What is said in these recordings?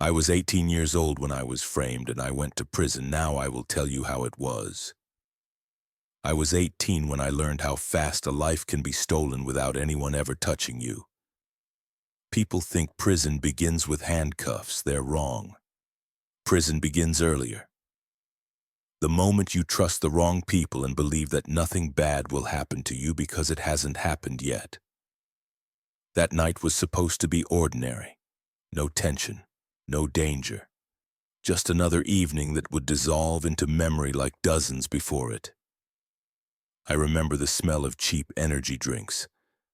I was 18 years old when I was framed and I went to prison. Now I will tell you how it was. I was 18 when I learned how fast a life can be stolen without anyone ever touching you. People think prison begins with handcuffs. They're wrong. Prison begins earlier. The moment you trust the wrong people and believe that nothing bad will happen to you because it hasn't happened yet. That night was supposed to be ordinary. No tension, no danger. Just another evening that would dissolve into memory like dozens before it. I remember the smell of cheap energy drinks,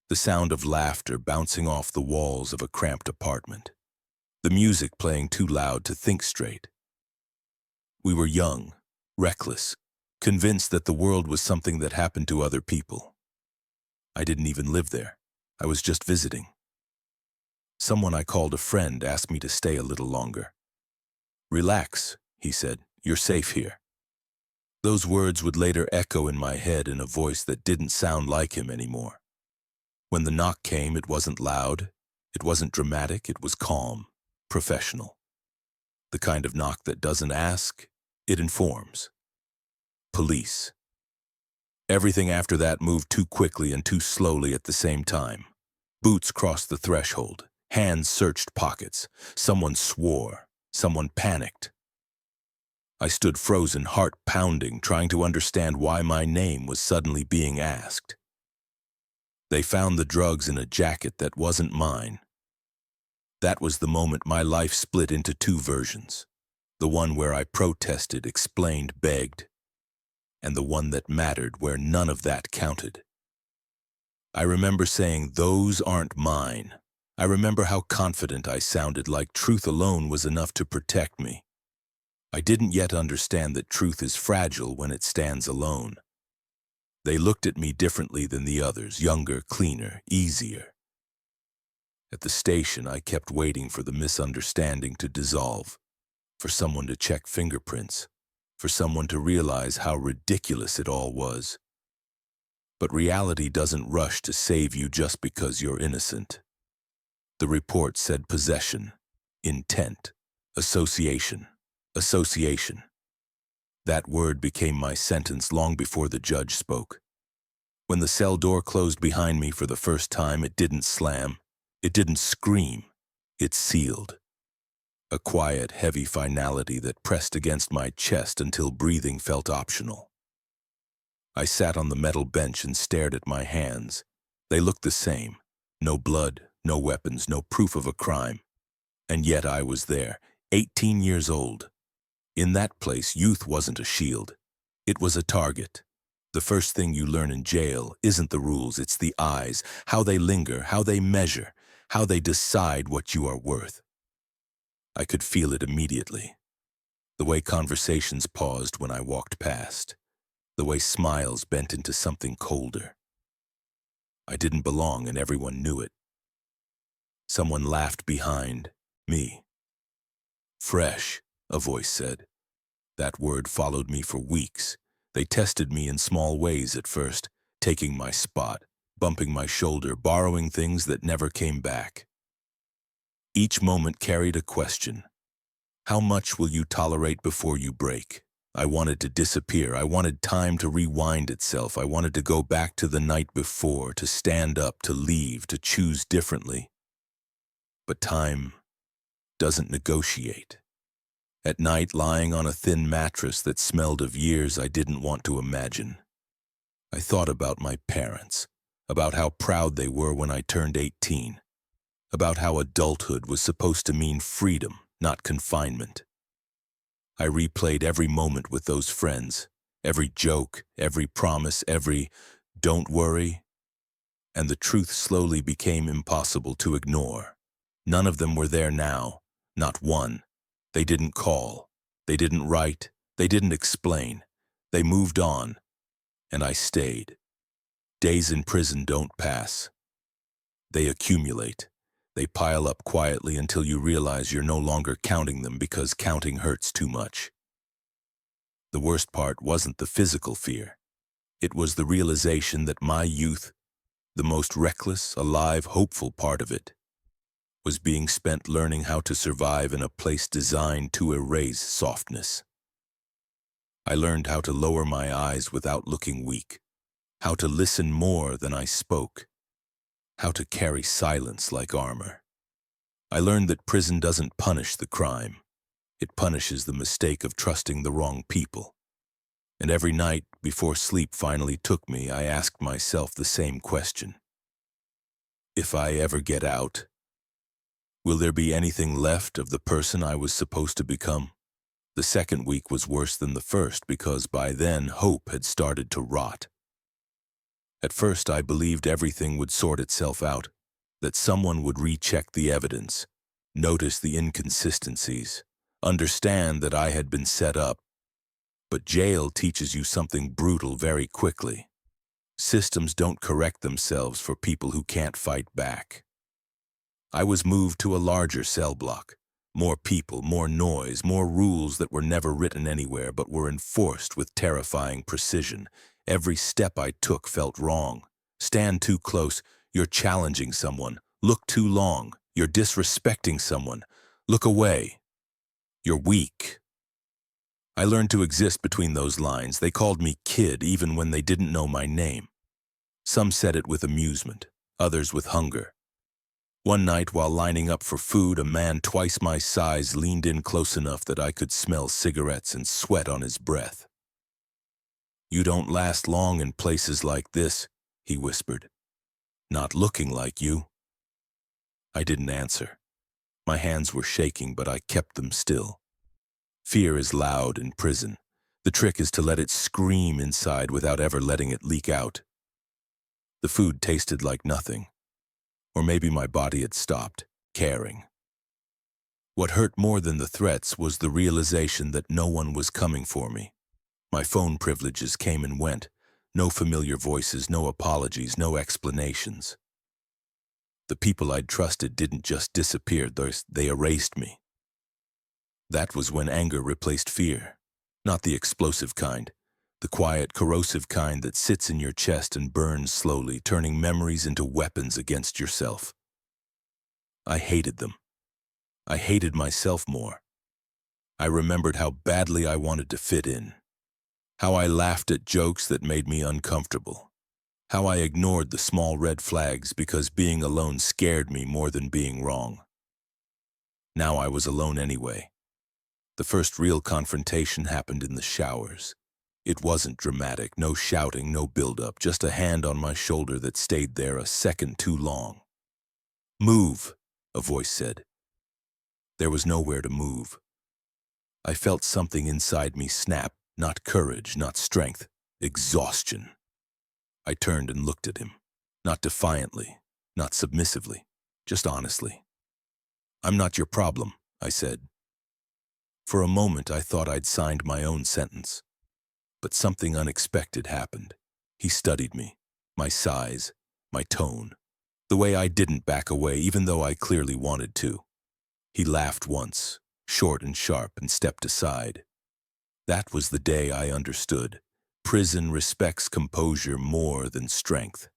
the sound of laughter bouncing off the walls of a cramped apartment, the music playing too loud to think straight. We were young, reckless, convinced that the world was something that happened to other people. I didn't even live there. I was just visiting. Someone I called a friend asked me to stay a little longer. "Relax," he said. "You're safe here." Those words would later echo in my head in a voice that didn't sound like him anymore. When the knock came, it wasn't loud, it wasn't dramatic, it was calm, professional. The kind of knock that doesn't ask, it informs. Police. Everything after that moved too quickly and too slowly at the same time. Boots crossed the threshold, hands searched pockets, someone swore, someone panicked. I stood frozen, heart pounding, trying to understand why my name was suddenly being asked. They found the drugs in a jacket that wasn't mine. That was the moment my life split into two versions. The one where I protested, explained, begged, and the one that mattered where none of that counted. I remember saying, "Those aren't mine." I remember how confident I sounded, like truth alone was enough to protect me. I didn't yet understand that truth is fragile when it stands alone. They looked at me differently than the others, younger, cleaner, easier. At the station, I kept waiting for the misunderstanding to dissolve, for someone to check fingerprints, for someone to realize how ridiculous it all was. But reality doesn't rush to save you just because you're innocent. The report said possession, intent, association. Association. That word became my sentence long before the judge spoke. When the cell door closed behind me for the first time, it didn't slam, it didn't scream, it sealed. A quiet, heavy finality that pressed against my chest until breathing felt optional. I sat on the metal bench and stared at my hands. They looked the same. No blood, no weapons, no proof of a crime. And yet I was there, 18 years old. In that place, youth wasn't a shield. It was a target. The first thing you learn in jail isn't the rules, it's the eyes, how they linger, how they measure, how they decide what you are worth. I could feel it immediately. The way conversations paused when I walked past. The way smiles bent into something colder. I didn't belong and everyone knew it. Someone laughed behind me. "Fresh," a voice said. That word followed me for weeks. They tested me in small ways at first, taking my spot, bumping my shoulder, borrowing things that never came back. Each moment carried a question. How much will you tolerate before you break? I wanted to disappear. I wanted time to rewind itself. I wanted to go back to the night before, to stand up, to leave, to choose differently. But time doesn't negotiate. At night, lying on a thin mattress that smelled of years I didn't want to imagine, I thought about my parents, about how proud they were when I turned 18, about how adulthood was supposed to mean freedom, not confinement. I replayed every moment with those friends, every joke, every promise, every "don't worry," and the truth slowly became impossible to ignore. None of them were there now, not one. They didn't call, they didn't write, they didn't explain. They moved on, and I stayed. Days in prison don't pass. They accumulate. They pile up quietly until you realize you're no longer counting them because counting hurts too much. The worst part wasn't the physical fear. It was the realization that my youth, the most reckless, alive, hopeful part of it, was being spent learning how to survive in a place designed to erase softness. I learned how to lower my eyes without looking weak, how to listen more than I spoke, how to carry silence like armor. I learned that prison doesn't punish the crime. It punishes the mistake of trusting the wrong people. And every night, before sleep finally took me, I asked myself the same question. If I ever get out, will there be anything left of the person I was supposed to become? The second week was worse than the first because by then hope had started to rot. At first I believed everything would sort itself out, that someone would recheck the evidence, notice the inconsistencies, understand that I had been set up. But jail teaches you something brutal very quickly. Systems don't correct themselves for people who can't fight back. I was moved to a larger cell block. More people, more noise, more rules that were never written anywhere but were enforced with terrifying precision. Every step I took felt wrong. Stand too close, you're challenging someone. Look too long, you're disrespecting someone. Look away, you're weak. I learned to exist between those lines. They called me kid even when they didn't know my name. Some said it with amusement, others with hunger. One night, while lining up for food, a man twice my size leaned in close enough that I could smell cigarettes and sweat on his breath. "You don't last long in places like this," he whispered. "Not looking like you." I didn't answer. My hands were shaking, but I kept them still. Fear is loud in prison. The trick is to let it scream inside without ever letting it leak out. The food tasted like nothing. Or maybe my body had stopped caring. What hurt more than the threats was the realization that no one was coming for me. My phone privileges came and went. No familiar voices, no apologies, no explanations. The people I'd trusted didn't just disappear, they erased me. That was when anger replaced fear. Not the explosive kind. The quiet, corrosive kind that sits in your chest and burns slowly, turning memories into weapons against yourself. I hated them. I hated myself more. I remembered how badly I wanted to fit in. How I laughed at jokes that made me uncomfortable. How I ignored the small red flags because being alone scared me more than being wrong. Now I was alone anyway. The first real confrontation happened in the showers. It wasn't dramatic, no shouting, no build-up, just a hand on my shoulder that stayed there a second too long. "Move," a voice said. There was nowhere to move. I felt something inside me snap, not courage, not strength, exhaustion. I turned and looked at him, not defiantly, not submissively, just honestly. "I'm not your problem," I said. For a moment I thought I'd signed my own sentence. But something unexpected happened. He studied me, my size, my tone, the way I didn't back away even though I clearly wanted to. He laughed once, short and sharp, and stepped aside. That was the day I understood. Prison respects composure more than strength.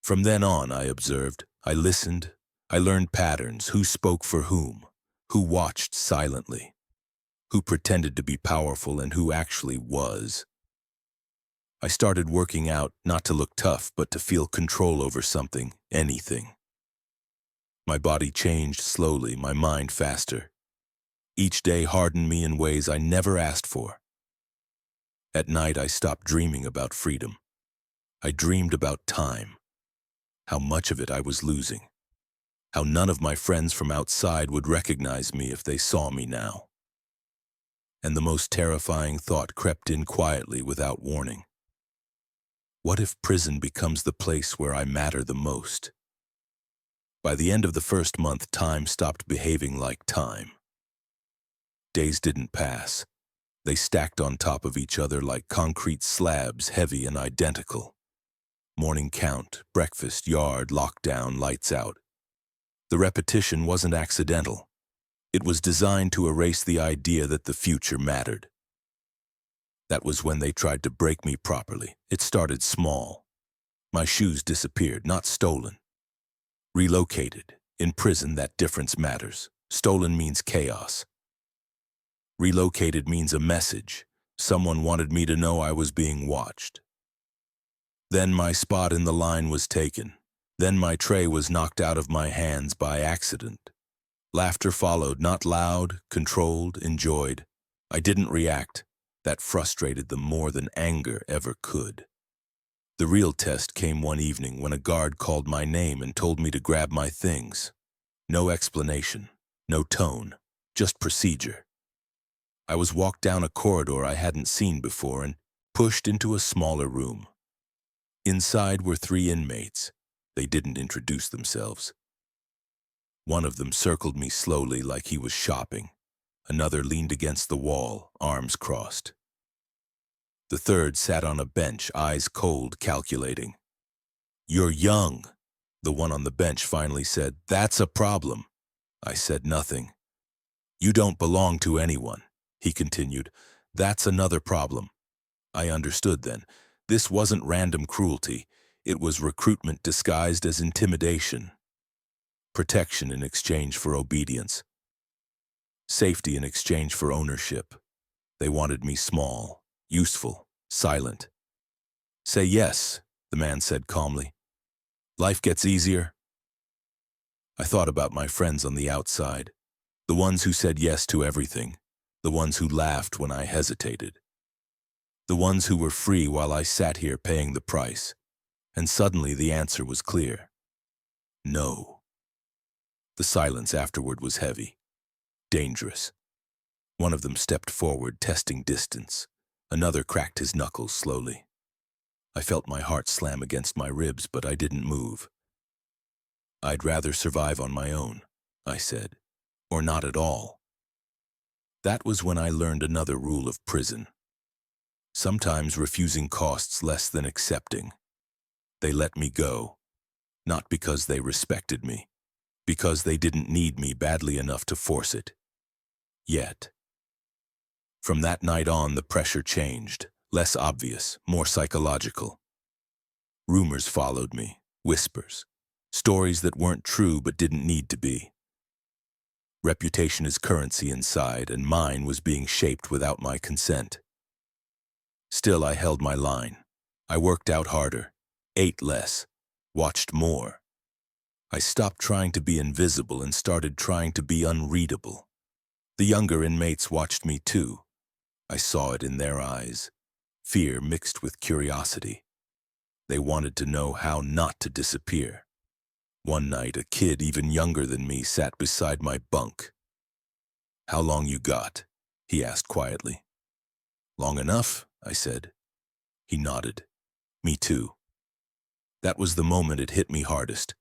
From then on, I observed, I listened, I learned patterns, who spoke for whom, who watched silently, who pretended to be powerful and who actually was. I started working out, not to look tough, but to feel control over something, anything. My body changed slowly, my mind faster. Each day hardened me in ways I never asked for. At night, I stopped dreaming about freedom. I dreamed about time, how much of it I was losing, how none of my friends from outside would recognize me if they saw me now. And the most terrifying thought crept in quietly without warning. What if prison becomes the place where I matter the most? By the end of the first month, time stopped behaving like time. Days didn't pass. They stacked on top of each other like concrete slabs, heavy and identical. Morning count, breakfast, yard, lockdown, lights out. The repetition wasn't accidental. It was designed to erase the idea that the future mattered. That was when they tried to break me properly. It started small. My shoes disappeared, not stolen. Relocated, In prison, that difference matters. Stolen means chaos. Relocated means a message. Someone wanted me to know I was being watched. Then my spot in the line was taken. Then my tray was knocked out of my hands by accident. Laughter followed, not loud, controlled, enjoyed. I didn't react. That frustrated them more than anger ever could. The real test came one evening when a guard called my name and told me to grab my things. No explanation, no tone, just procedure. I was walked down a corridor I hadn't seen before and pushed into a smaller room. Inside were 3 inmates. They didn't introduce themselves. One of them circled me slowly like he was shopping. Another leaned against the wall, arms crossed. The third sat on a bench, eyes cold, calculating. "You're young," the one on the bench finally said. "That's a problem." I said nothing. "You don't belong to anyone," he continued. "That's another problem." I understood then. This wasn't random cruelty. It was recruitment disguised as intimidation. Protection in exchange for obedience. Safety in exchange for ownership. They wanted me small, useful, silent. "Say yes," the man said calmly. "Life gets easier." I thought about my friends on the outside. The ones who said yes to everything. The ones who laughed when I hesitated. The ones who were free while I sat here paying the price. And suddenly the answer was clear. No. The silence afterward was heavy. Dangerous. One of them stepped forward, testing distance. Another cracked his knuckles slowly. I felt my heart slam against my ribs, but I didn't move. "I'd rather survive on my own," I said, "or not at all." That was when I learned another rule of prison. Sometimes refusing costs less than accepting. They let me go, not because they respected me, because they didn't need me badly enough to force it. Yet. From that night on, the pressure changed, less obvious, more psychological. Rumors followed me, whispers, stories that weren't true but didn't need to be. Reputation is currency inside, and mine was being shaped without my consent. Still, I held my line. I worked out harder, ate less, watched more. I stopped trying to be invisible and started trying to be unreadable. The younger inmates watched me too. I saw it in their eyes, fear mixed with curiosity. They wanted to know how not to disappear. One night, a kid even younger than me sat beside my bunk. "How long you got?" he asked quietly. "Long enough," I said. He nodded. "Me too." That was the moment it hit me hardest.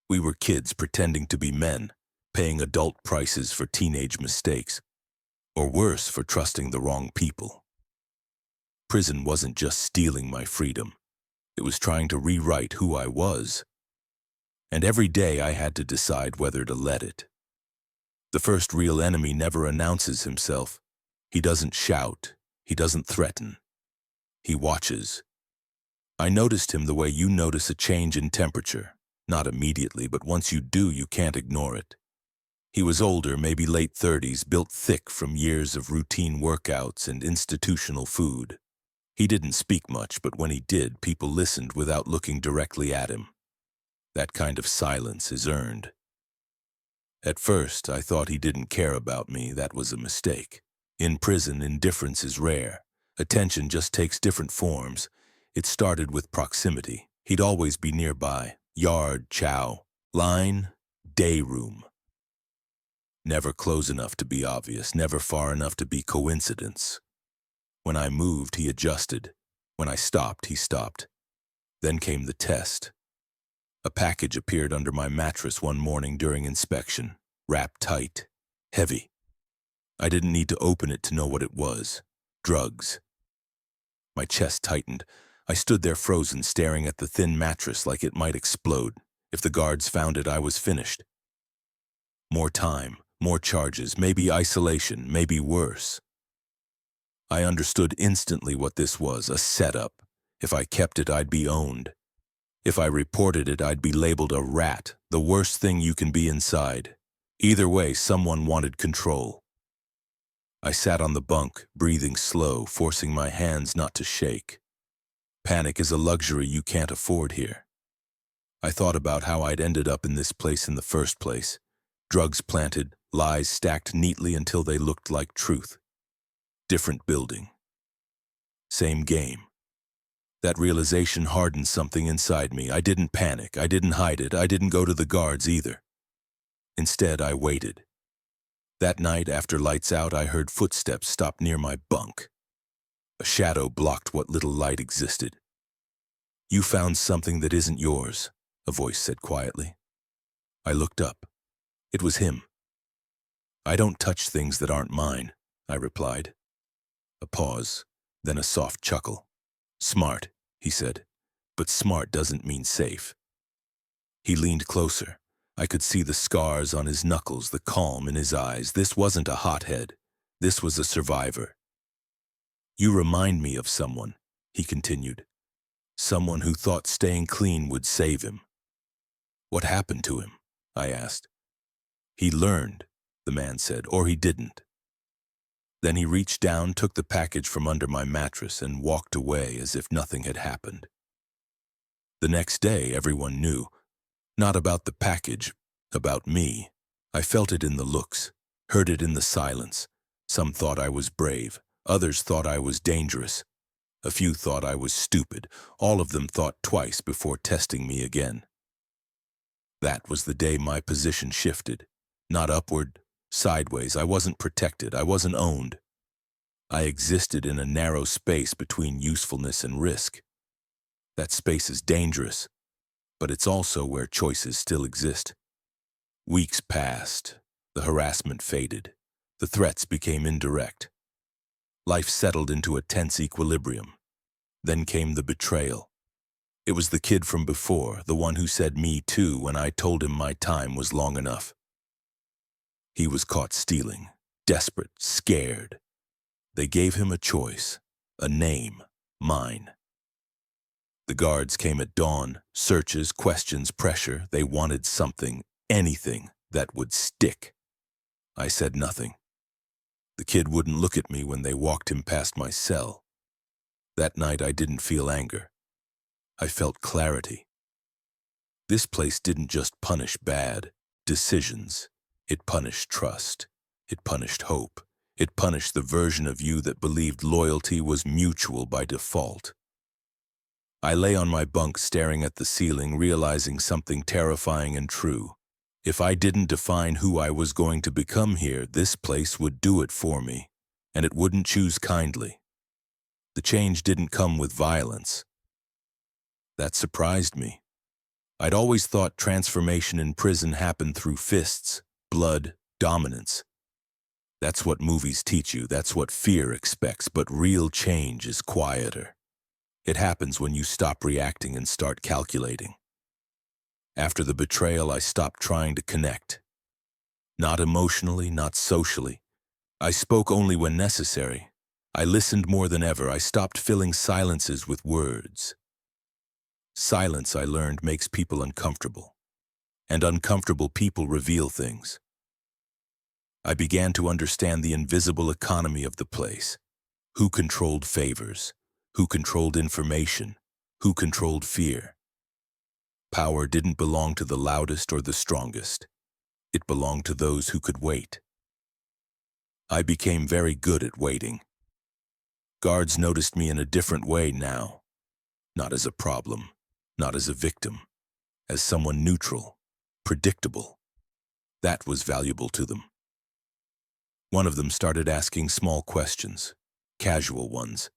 We were kids pretending to be men, paying adult prices for teenage mistakes, or worse, for trusting the wrong people. Prison wasn't just stealing my freedom. It was trying to rewrite who I was. And every day I had to decide whether to let it. The first real enemy never announces himself. He doesn't shout. He doesn't threaten. He watches. I noticed him the way you notice a change in temperature. Not immediately, but once you do, you can't ignore it. He was older, maybe late 30s, built thick from years of routine workouts and institutional food. He didn't speak much, but when he did, people listened without looking directly at him. That kind of silence is earned. At first, I thought he didn't care about me. That was a mistake. In prison, indifference is rare. Attention just takes different forms. It started with proximity. He'd always be nearby. Yard, chow, line, day room. Never close enough to be obvious, never far enough to be coincidence. When I moved, he adjusted. When I stopped, he stopped. Then came the test. A package appeared under my mattress one morning during inspection, wrapped tight, heavy. I didn't need to open it to know what it was. Drugs. My chest tightened. I stood there frozen, staring at the thin mattress like it might explode. If the guards found it, I was finished. More time, more charges, maybe isolation, maybe worse. I understood instantly what this was, a setup. If I kept it, I'd be owned. If I reported it, I'd be labeled a rat, the worst thing you can be inside. Either way, someone wanted control. I sat on the bunk, breathing slow, forcing my hands not to shake. Panic is a luxury you can't afford here. I thought about how I'd ended up in this place in the first place. Drugs planted, lies stacked neatly until they looked like truth. Different building. Same game. That realization hardened something inside me. I didn't panic. I didn't hide it. I didn't go to the guards either. Instead, I waited. That night, after lights out, I heard footsteps stop near my bunk. A shadow blocked what little light existed. "You found something that isn't yours," a voice said quietly. I looked up. It was him. "I don't touch things that aren't mine," I replied. A pause, then a soft chuckle. "Smart," he said, "but smart doesn't mean safe." He leaned closer. I could see the scars on his knuckles, the calm in his eyes. This wasn't a hothead. This was a survivor. "You remind me of someone," he continued. "Someone who thought staying clean would save him." "What happened to him?" I asked. "He learned," the man said, "or he didn't." Then he reached down, took the package from under my mattress, and walked away as if nothing had happened. The next day, everyone knew. Not about the package, about me. I felt it in the looks, heard it in the silence. Some thought I was brave. Others thought I was dangerous. A few thought I was stupid. All of them thought twice before testing me again. That was the day my position shifted. Not upward, sideways. I wasn't protected. I wasn't owned. I existed in a narrow space between usefulness and risk. That space is dangerous, but it's also where choices still exist. Weeks passed. The harassment faded. The threats became indirect. Life settled into a tense equilibrium. Then came the betrayal. It was the kid from before, the one who said "me too" when I told him my time was long enough. He was caught stealing, desperate, scared. They gave him a choice, a name, mine. The guards came at dawn, searches, questions, pressure. They wanted something, anything, that would stick. I said nothing. The kid wouldn't look at me when they walked him past my cell. That night I didn't feel anger. I felt clarity. This place didn't just punish bad decisions. It punished trust. It punished hope. It punished the version of you that believed loyalty was mutual by default. I lay on my bunk staring at the ceiling, realizing something terrifying and true. If I didn't define who I was going to become here, this place would do it for me, and it wouldn't choose kindly. The change didn't come with violence. That surprised me. I'd always thought transformation in prison happened through fists, blood, dominance. That's what movies teach you, that's what fear expects, but real change is quieter. It happens when you stop reacting and start calculating. After the betrayal, I stopped trying to connect. Not emotionally, not socially. I spoke only when necessary. I listened more than ever. I stopped filling silences with words. Silence, I learned, makes people uncomfortable. And uncomfortable people reveal things. I began to understand the invisible economy of the place. Who controlled favors? Who controlled information? Who controlled fear? Power didn't belong to the loudest or the strongest. It belonged to those who could wait. I became very good at waiting. Guards noticed me in a different way now. Not as a problem, not as a victim, as someone neutral, predictable. That was valuable to them. One of them started asking small questions, casual ones.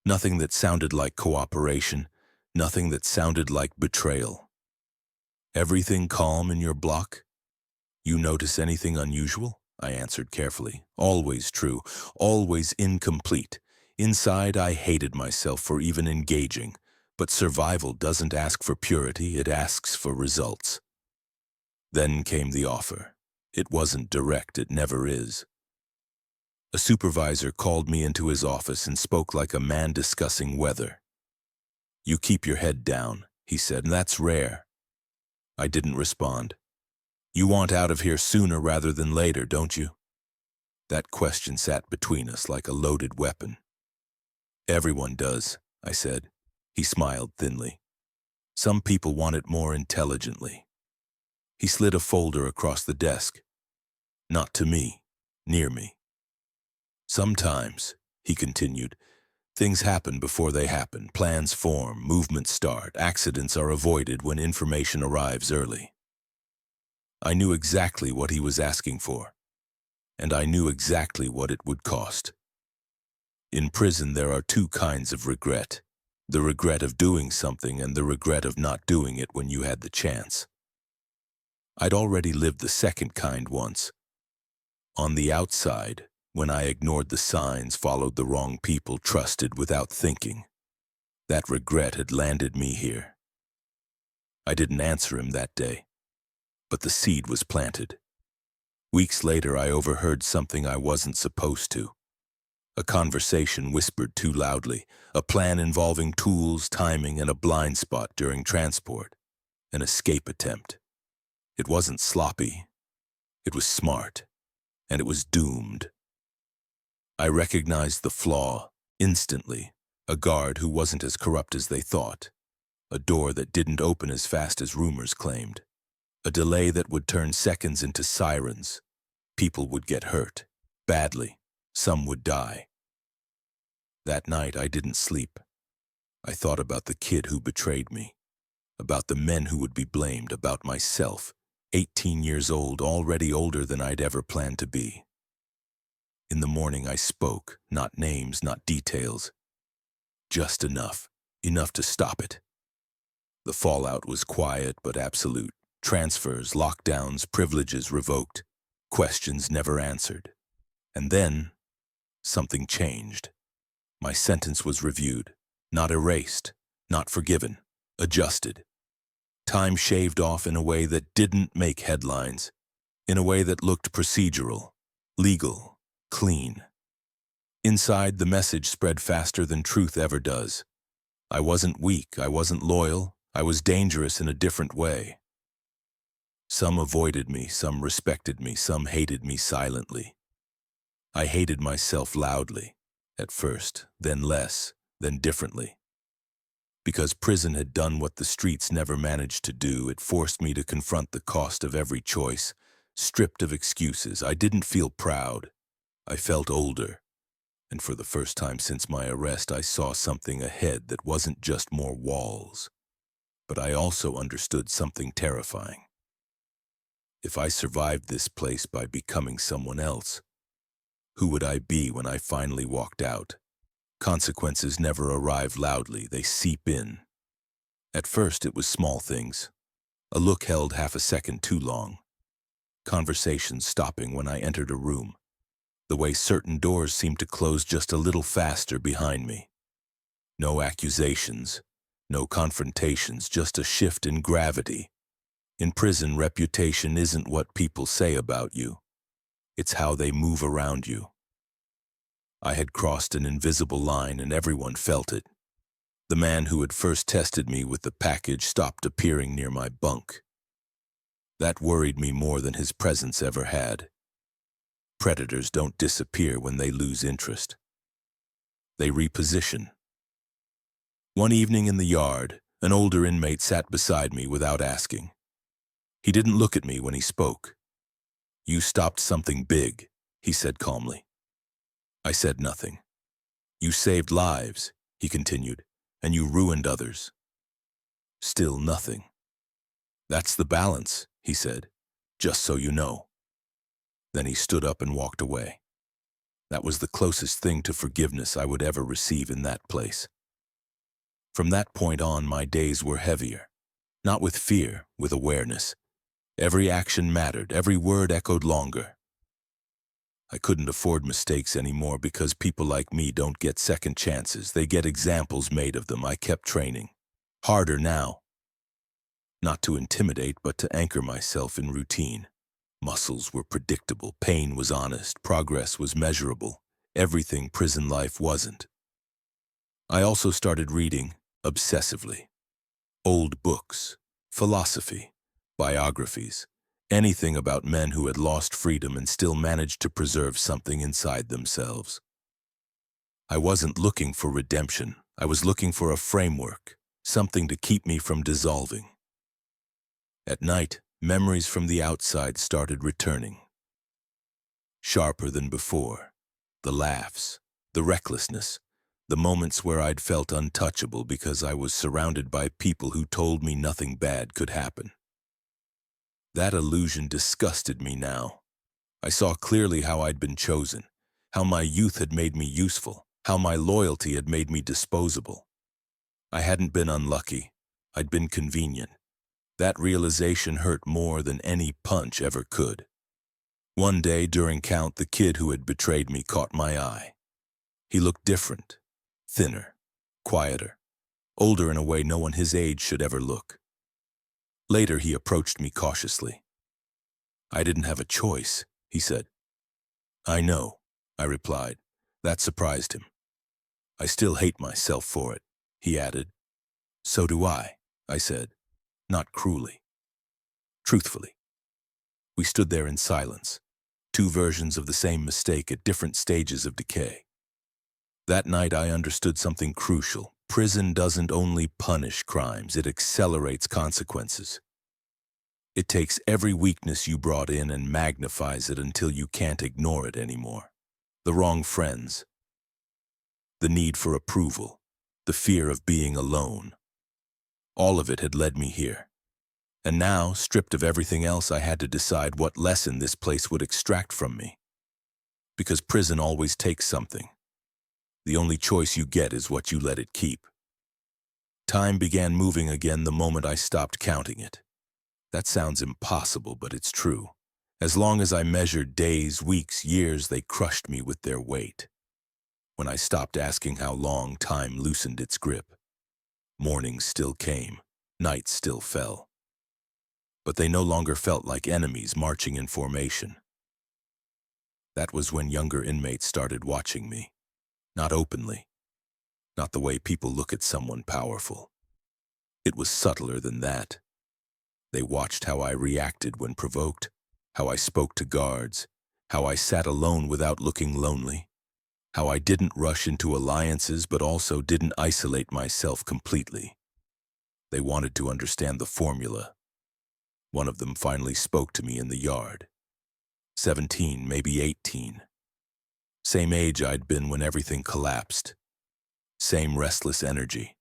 Nothing that sounded like cooperation, nothing that sounded like betrayal. "Everything calm in your block? You notice anything unusual?" I answered carefully. Always true, always incomplete. Inside, I hated myself for even engaging. But survival doesn't ask for purity, it asks for results. Then came the offer. It wasn't direct, it never is. A supervisor called me into his office and spoke like a man discussing weather. "You keep your head down," he said, and that's rare. I didn't respond. You want out of here sooner rather than later, don't you? That question sat between us like a loaded weapon. Everyone does, I said. He smiled thinly. Some people want it more intelligently. He slid a folder across the desk. Not to me, near me. Sometimes, he continued, things happen before they happen. Plans form, movements start, accidents are avoided when information arrives early. I knew exactly what he was asking for, and I knew exactly what it would cost. In prison, there are two kinds of regret. The regret of doing something and the regret of not doing it when you had the chance. I'd already lived the second kind once. On the outside, when I ignored the signs, followed the wrong people, trusted without thinking. That regret had landed me here. I didn't answer him that day, but the seed was planted. Weeks later, I overheard something I wasn't supposed to. A conversation whispered too loudly, a plan involving tools, timing, and a blind spot during transport, an escape attempt. It wasn't sloppy. It was smart, and it was doomed. I recognized the flaw instantly, a guard who wasn't as corrupt as they thought, a door that didn't open as fast as rumors claimed, a delay that would turn seconds into sirens. People would get hurt, badly. Some would die. That night, I didn't sleep. I thought about the kid who betrayed me, about the men who would be blamed, about myself, 18 years old, already older than I'd ever planned to be. In the morning, I spoke, not names, not details, just enough to stop it. The fallout was quiet but absolute. Transfers, lockdowns, privileges revoked, questions never answered. And then, something changed. My sentence was reviewed, not erased, not forgiven, adjusted. Time shaved off in a way that didn't make headlines, in a way that looked procedural, legal, clean. Inside, the message spread faster than truth ever does. I wasn't weak, I wasn't loyal, I was dangerous in a different way. Some avoided me, some respected me, some hated me silently. I hated myself loudly, at first, then less, then differently. Because prison had done what the streets never managed to do, it forced me to confront the cost of every choice, stripped of excuses. I didn't feel proud. I felt older. And for the first time since my arrest, I saw something ahead that wasn't just more walls. But I also understood something terrifying. If I survived this place by becoming someone else, who would I be when I finally walked out? Consequences never arrive loudly, they seep in. At first, it was small things. A look held half a second too long. Conversations stopping when I entered a room. The way certain doors seemed to close just a little faster behind me. No accusations, no confrontations, just a shift in gravity. In prison, reputation isn't what people say about you. It's how they move around you. I had crossed an invisible line and everyone felt it. The man who had first tested me with the package stopped appearing near my bunk. That worried me more than his presence ever had. Predators don't disappear when they lose interest. They reposition. One evening in the yard, an older inmate sat beside me without asking. He didn't look at me when he spoke. "You stopped something big," he said calmly. I said nothing. "You saved lives," he continued, "and you ruined others." Still nothing. "That's the balance," he said, "just so you know." Then he stood up and walked away. That was the closest thing to forgiveness I would ever receive in that place. From that point on, my days were heavier. Not with fear, with awareness. Every action mattered, every word echoed longer. I couldn't afford mistakes anymore because people like me don't get second chances. They get examples made of them. I kept training. Harder now. Not to intimidate, but to anchor myself in routine. Muscles were predictable, pain was honest, progress was measurable. Everything prison life wasn't. I also started reading, obsessively. Old books, philosophy, biographies, anything about men who had lost freedom and still managed to preserve something inside themselves. I wasn't looking for redemption. I was looking for a framework, something to keep me from dissolving. At night, memories from the outside started returning. Sharper than before. The laughs, the recklessness, the moments where I'd felt untouchable because I was surrounded by people who told me nothing bad could happen. That illusion disgusted me now. I saw clearly how I'd been chosen, how my youth had made me useful, how my loyalty had made me disposable. I hadn't been unlucky. I'd been convenient. That realization hurt more than any punch ever could. One day during count, the kid who had betrayed me caught my eye. He looked different, thinner, quieter, older in a way no one his age should ever look. Later, he approached me cautiously. "I didn't have a choice," he said. "I know," I replied. That surprised him. "I still hate myself for it," he added. "So do I said, not cruelly, truthfully. We stood there in silence, two versions of the same mistake at different stages of decay. That night I understood something crucial. Prison doesn't only punish crimes, it accelerates consequences. It takes every weakness you brought in and magnifies it until you can't ignore it anymore. The wrong friends, the need for approval, the fear of being alone. All of it had led me here. And now, stripped of everything else, I had to decide what lesson this place would extract from me. Because prison always takes something. The only choice you get is what you let it keep. Time began moving again the moment I stopped counting it. That sounds impossible, but it's true. As long as I measured days, weeks, years, they crushed me with their weight. When I stopped asking how long, time loosened its grip. Mornings still came, nights still fell. But they no longer felt like enemies marching in formation. That was when younger inmates started watching me. Not openly. Not the way people look at someone powerful. It was subtler than that. They watched how I reacted when provoked, how I spoke to guards, how I sat alone without looking lonely, how I didn't rush into alliances but also didn't isolate myself completely. They wanted to understand the formula. One of them finally spoke to me in the yard. 17, maybe 18. Same age I'd been when everything collapsed. Same restless energy.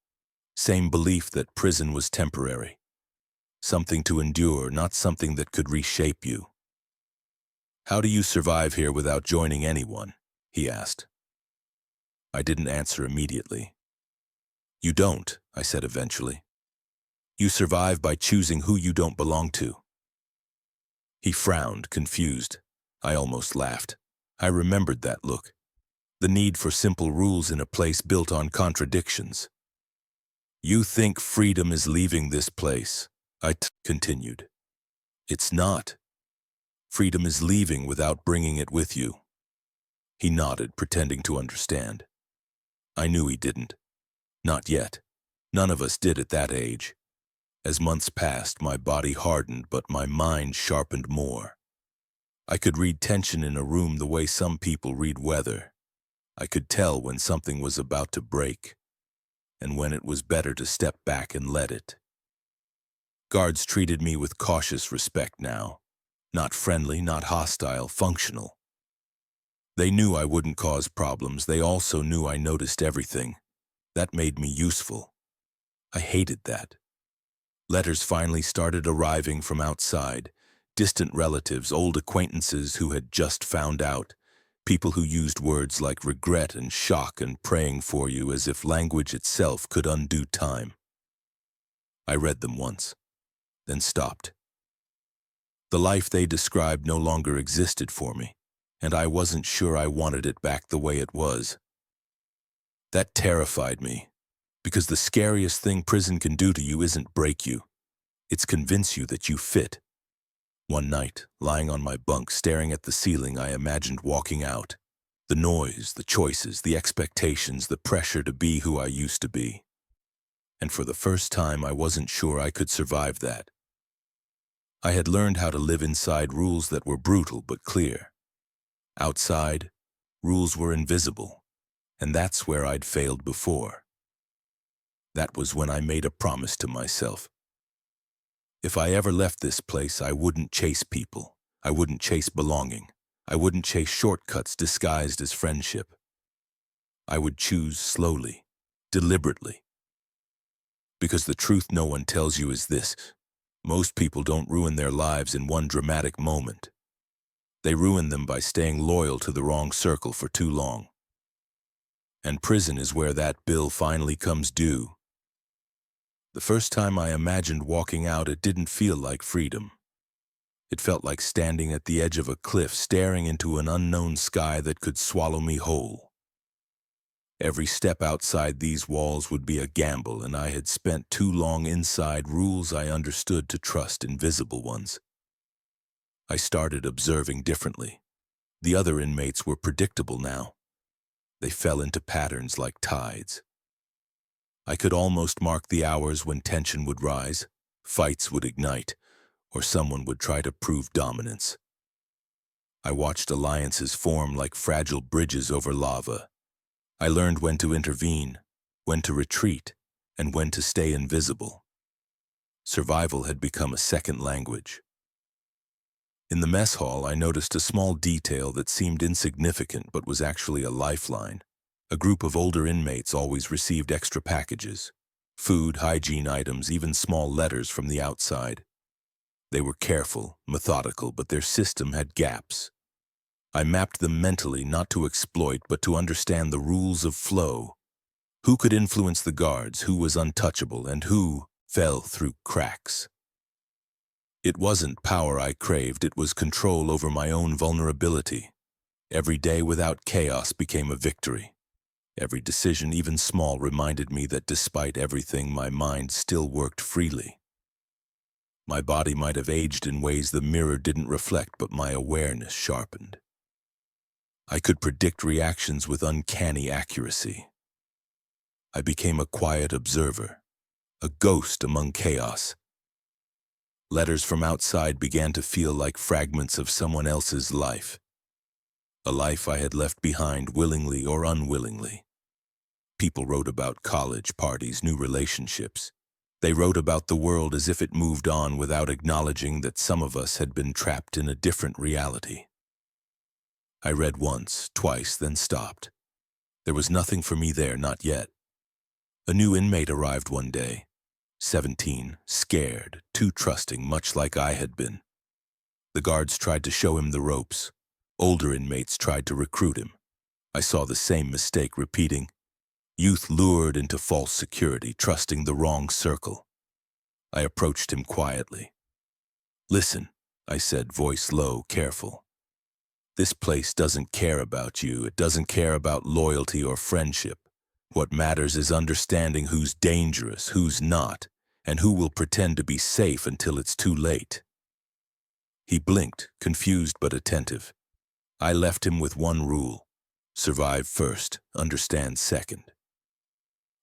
Same belief that prison was temporary. Something to endure, not something that could reshape you. "How do you survive here without joining anyone?" he asked. I didn't answer immediately. "You don't," I said eventually. "You survive by choosing who you don't belong to." He frowned, confused. I almost laughed. I remembered that look. The need for simple rules in a place built on contradictions. "You think freedom is leaving this place," I continued. "It's not. Freedom is leaving without bringing it with you." He nodded, pretending to understand. I knew he didn't. Not yet. None of us did at that age. As months passed, my body hardened, but my mind sharpened more. I could read tension in a room the way some people read weather. I could tell when something was about to break, and when it was better to step back and let it. Guards treated me with cautious respect now. Not friendly, not hostile, functional. They knew I wouldn't cause problems. They also knew I noticed everything. That made me useful. I hated that. Letters finally started arriving from outside. Distant relatives, old acquaintances who had just found out. People who used words like regret and shock and praying for you as if language itself could undo time. I read them once, then stopped. The life they described no longer existed for me, and I wasn't sure I wanted it back the way it was. That terrified me, because the scariest thing prison can do to you isn't break you. It's convince you that you fit. One night, lying on my bunk, staring at the ceiling, I imagined walking out. The noise, the choices, the expectations, the pressure to be who I used to be. and for the first time I wasn't sure I could survive that. I had learned how to live inside rules that were brutal but clear. Outside, rules were invisible, and that's where I'd failed before. That was when I made a promise to myself. If I ever left this place, I wouldn't chase people. I wouldn't chase belonging. I wouldn't chase shortcuts disguised as friendship. I would choose slowly, deliberately. Because the truth no one tells you is this: most people don't ruin their lives in one dramatic moment. They ruin them by staying loyal to the wrong circle for too long. And prison is where that bill finally comes due. The first time I imagined walking out, it didn't feel like freedom. It felt like standing at the edge of a cliff, staring into an unknown sky that could swallow me whole. Every step outside these walls would be a gamble, and I had spent too long inside rules I understood to trust invisible ones. I started observing differently. The other inmates were predictable now. They fell into patterns like tides. I could almost mark the hours when tension would rise, fights would ignite, or someone would try to prove dominance. I watched alliances form like fragile bridges over lava. I learned when to intervene, when to retreat, and when to stay invisible. Survival had become a second language. In the mess hall, I noticed a small detail that seemed insignificant but was actually a lifeline. A group of older inmates always received extra packages: food, hygiene items, even small letters from the outside. They were careful, methodical, but their system had gaps. I mapped them mentally, not to exploit, but to understand the rules of flow. Who could influence the guards, who was untouchable, and who fell through cracks. It wasn't power I craved, it was control over my own vulnerability. Every day without chaos became a victory. Every decision, even small, reminded me that despite everything, my mind still worked freely. My body might have aged in ways the mirror didn't reflect, but my awareness sharpened. I could predict reactions with uncanny accuracy. I became a quiet observer, a ghost among chaos. Letters from outside began to feel like fragments of someone else's life. A life I had left behind willingly or unwillingly. People wrote about college, parties, new relationships. They wrote about the world as if it moved on without acknowledging that some of us had been trapped in a different reality. I read once, twice, then stopped. There was nothing for me there, not yet. A new inmate arrived one day. 17, scared, too trusting, much like I had been. The guards tried to show him the ropes. Older inmates tried to recruit him. I saw the same mistake repeating. Youth lured into false security, trusting the wrong circle. I approached him quietly. "Listen," I said, voice low, careful. "This place doesn't care about you. It doesn't care about loyalty or friendship. What matters is understanding who's dangerous, who's not, and who will pretend to be safe until it's too late." He blinked, confused but attentive. I left him with one rule: survive first, understand second.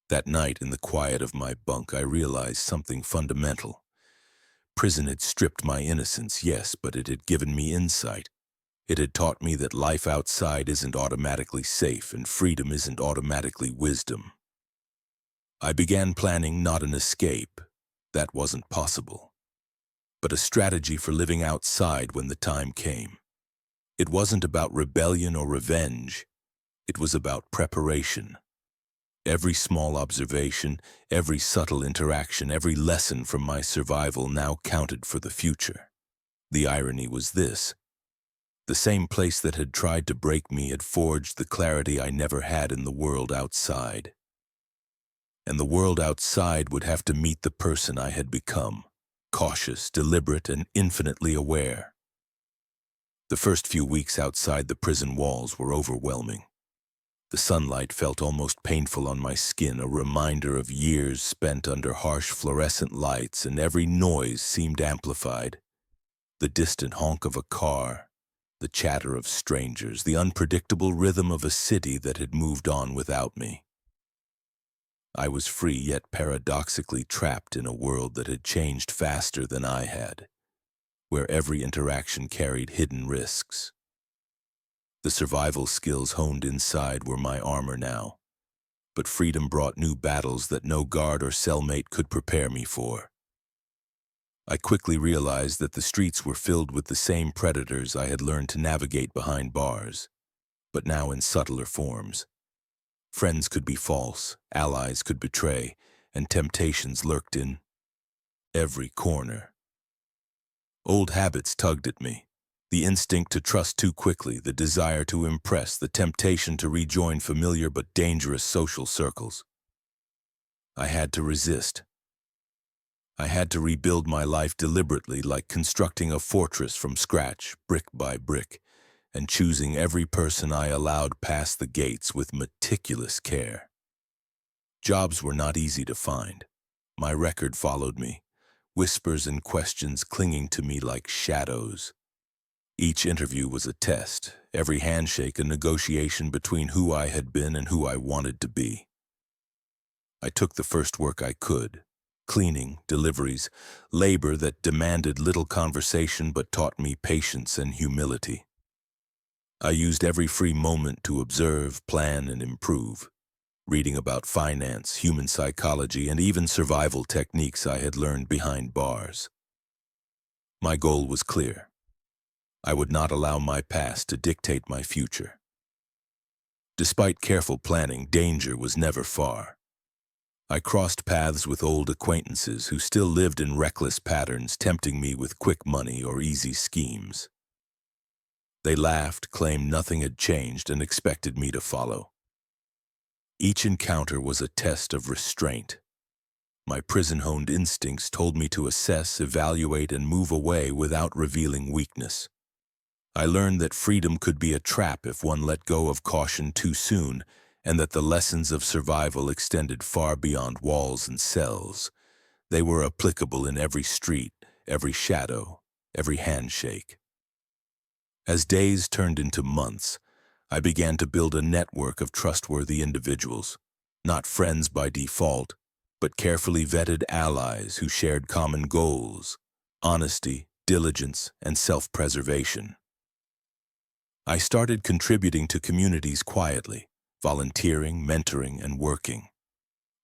That night, in the quiet of my bunk, I realized something fundamental. Prison had stripped my innocence, yes, but it had given me insight. It had taught me that life outside isn't automatically safe, and freedom isn't automatically wisdom. I began planning not an escape. That wasn't possible. But a strategy for living outside when the time came. It wasn't about rebellion or revenge. It was about preparation. Every small observation, every subtle interaction, every lesson from my survival now counted for the future. The irony was this: the same place that had tried to break me had forged the clarity I never had in the world outside. And the world outside would have to meet the person I had become, cautious, deliberate, and infinitely aware. The first few weeks outside the prison walls were overwhelming. The sunlight felt almost painful on my skin, a reminder of years spent under harsh fluorescent lights, and every noise seemed amplified. The distant honk of a car, the chatter of strangers, the unpredictable rhythm of a city that had moved on without me. I was free yet paradoxically trapped in a world that had changed faster than I had, where every interaction carried hidden risks. The survival skills honed inside were my armor now, but freedom brought new battles that no guard or cellmate could prepare me for. I quickly realized that the streets were filled with the same predators I had learned to navigate behind bars, but now in subtler forms. Friends could be false, allies could betray, and temptations lurked in every corner. Old habits tugged at me. The instinct to trust too quickly, the desire to impress, the temptation to rejoin familiar but dangerous social circles. I had to resist. I had to rebuild my life deliberately, like constructing a fortress from scratch, brick by brick, and choosing every person I allowed past the gates with meticulous care. Jobs were not easy to find. My record followed me, whispers and questions clinging to me like shadows. Each interview was a test, every handshake a negotiation between who I had been and who I wanted to be. I took the first work I could, cleaning, deliveries, labor that demanded little conversation but taught me patience and humility. I used every free moment to observe, plan, and improve, reading about finance, human psychology, and even survival techniques I had learned behind bars. My goal was clear. I would not allow my past to dictate my future. Despite careful planning, danger was never far. I crossed paths with old acquaintances who still lived in reckless patterns, tempting me with quick money or easy schemes. They laughed, claimed nothing had changed, and expected me to follow. Each encounter was a test of restraint. My prison-honed instincts told me to assess, evaluate, and move away without revealing weakness. I learned that freedom could be a trap if one let go of caution too soon, and that the lessons of survival extended far beyond walls and cells. They were applicable in every street, every shadow, every handshake. As days turned into months, I began to build a network of trustworthy individuals, not friends by default, but carefully vetted allies who shared common goals, honesty, diligence, and self-preservation. I started contributing to communities quietly, volunteering, mentoring, and working.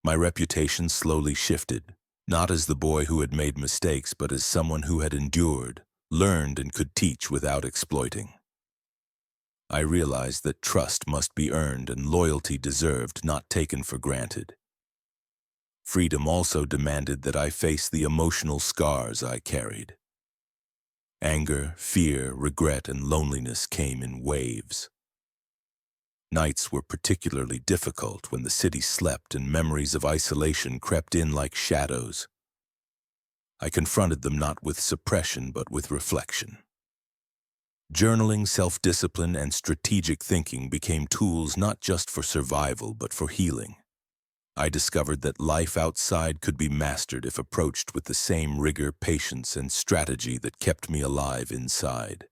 My reputation slowly shifted, not as the boy who had made mistakes, but as someone who had endured, learned, and could teach without exploiting. I realized that trust must be earned and loyalty deserved, not taken for granted. Freedom also demanded that I face the emotional scars I carried. Anger, fear, regret, and loneliness came in waves. Nights were particularly difficult when the city slept and memories of isolation crept in like shadows. I confronted them not with suppression but with reflection. Journaling, self-discipline, and strategic thinking became tools not just for survival but for healing. I discovered that life outside could be mastered if approached with the same rigor, patience, and strategy that kept me alive inside.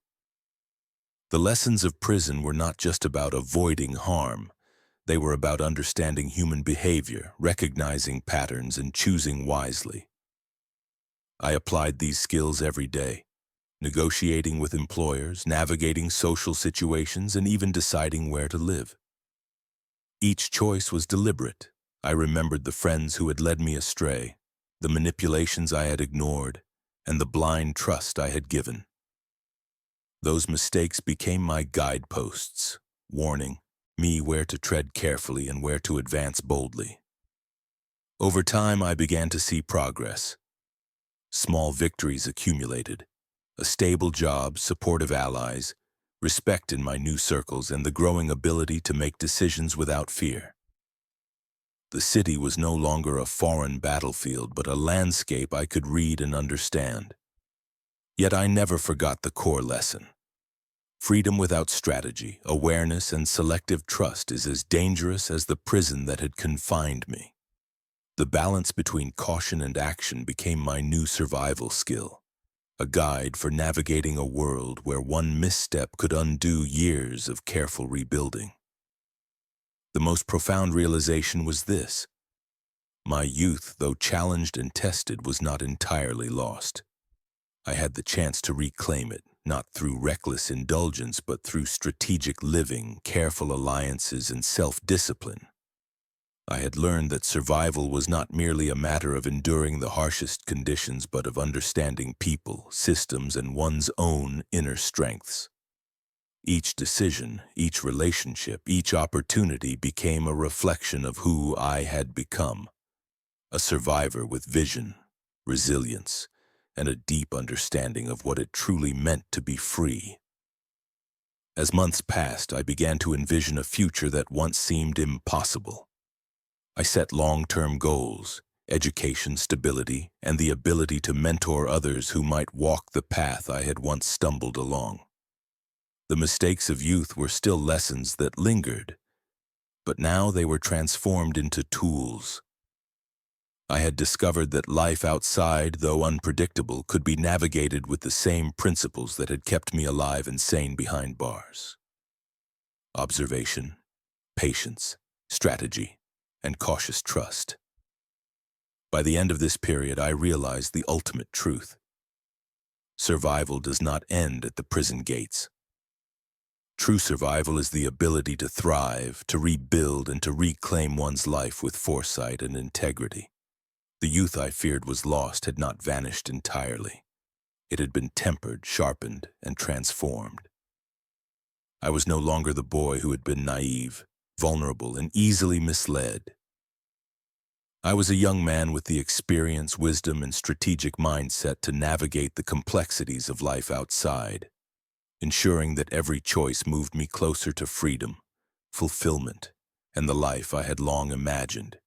The lessons of prison were not just about avoiding harm. They were about understanding human behavior, recognizing patterns, and choosing wisely. I applied these skills every day, negotiating with employers, navigating social situations, and even deciding where to live. Each choice was deliberate. I remembered the friends who had led me astray, the manipulations I had ignored, and the blind trust I had given. Those mistakes became my guideposts, warning me where to tread carefully and where to advance boldly. Over time, I began to see progress. Small victories accumulated, a stable job, supportive allies, respect in my new circles, and the growing ability to make decisions without fear. The city was no longer a foreign battlefield, but a landscape I could read and understand. Yet I never forgot the core lesson. Freedom without strategy, awareness, and selective trust is as dangerous as the prison that had confined me. The balance between caution and action became my new survival skill, a guide for navigating a world where one misstep could undo years of careful rebuilding. The most profound realization was this: My youth, though challenged and tested, was not entirely lost. I had the chance to reclaim it, not through reckless indulgence, but through strategic living, careful alliances, and self-discipline. I had learned that survival was not merely a matter of enduring the harshest conditions, but of understanding people, systems, and one's own inner strengths. Each decision, each relationship, each opportunity became a reflection of who I had become, a survivor with vision, resilience, and a deep understanding of what it truly meant to be free. As months passed, I began to envision a future that once seemed impossible. I set long-term goals, education, stability, and the ability to mentor others who might walk the path I had once stumbled along. The mistakes of youth were still lessons that lingered, but now they were transformed into tools. I had discovered that life outside, though unpredictable, could be navigated with the same principles that had kept me alive and sane behind bars. Observation, patience, strategy, and cautious trust. By the end of this period, I realized the ultimate truth. Survival does not end at the prison gates. True survival is the ability to thrive, to rebuild, and to reclaim one's life with foresight and integrity. The youth I feared was lost had not vanished entirely. It had been tempered, sharpened, and transformed. I was no longer the boy who had been naive, vulnerable, and easily misled. I was a young man with the experience, wisdom, and strategic mindset to navigate the complexities of life outside, ensuring that every choice moved me closer to freedom, fulfillment, and the life I had long imagined.